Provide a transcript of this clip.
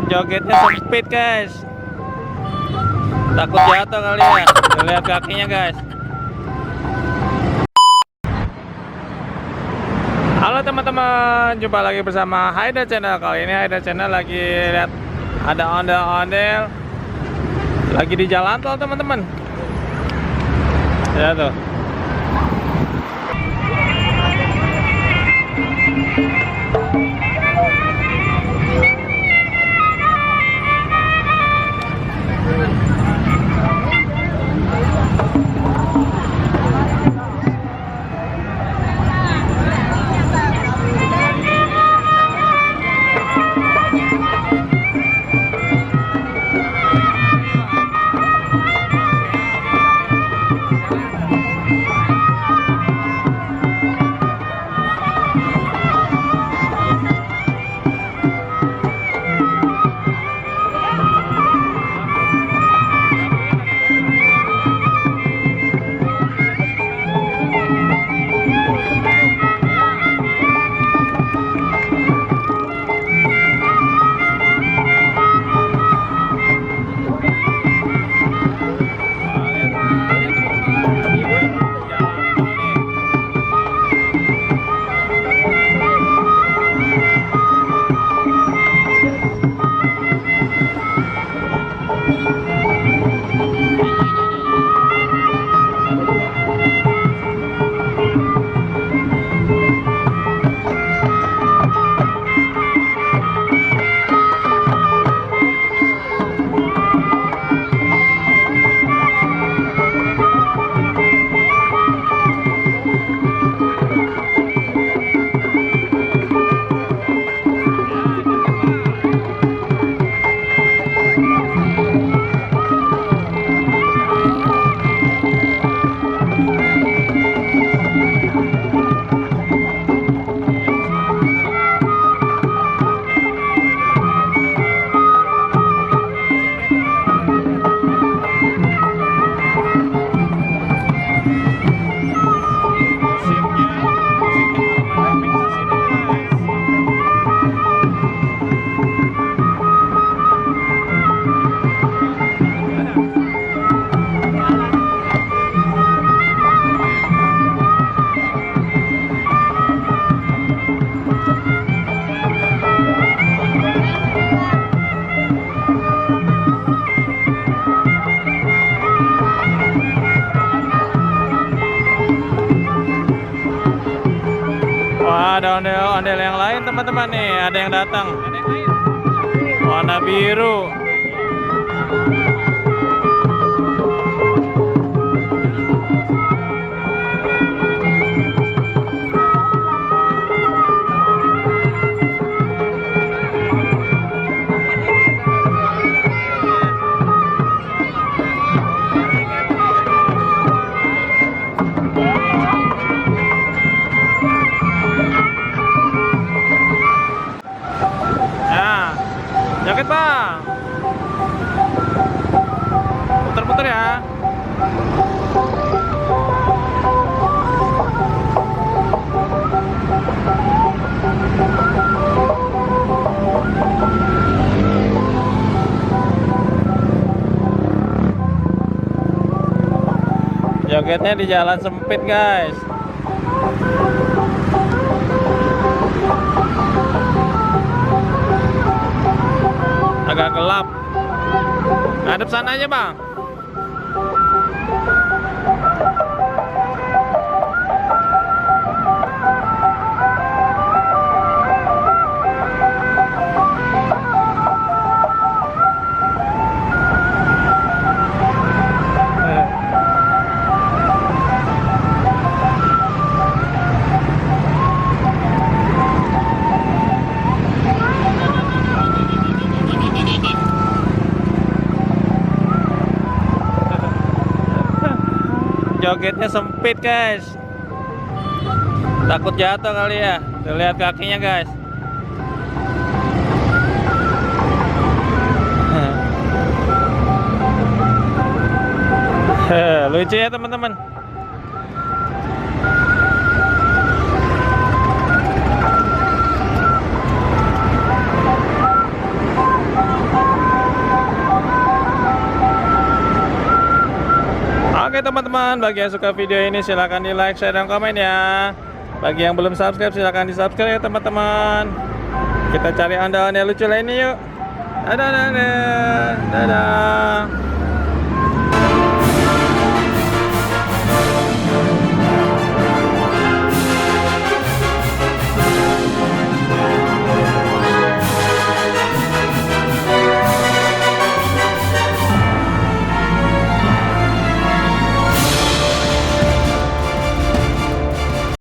Jogetnya sempit guys, takut jatuh kali ya. Lihat kakinya guys. Halo teman-teman, jumpa lagi bersama Haida Channel. Kali ini Haida Channel lagi lihat ada ondel-ondel lagi di jalan tol teman-teman. Ya tuh. Ada ondel-ondel yang lain teman-teman nih, ada yang datang warna biru. Jaket bang, puter-puter ya. Jogetnya di jalan sempit guys. Agak gelap. Ngadep sana aja bang. Jogetnya sempit guys, takut jatuh kali ya. Lihat kakinya guys. Lucu ya teman-teman. teman-teman. Bagi yang suka video ini silahkan di like, share, dan komen ya. Bagi yang belum subscribe silahkan di subscribe ya teman-teman. Kita cari ondel-ondel lucu lainnya yuk. Dadah, dadah, dadah.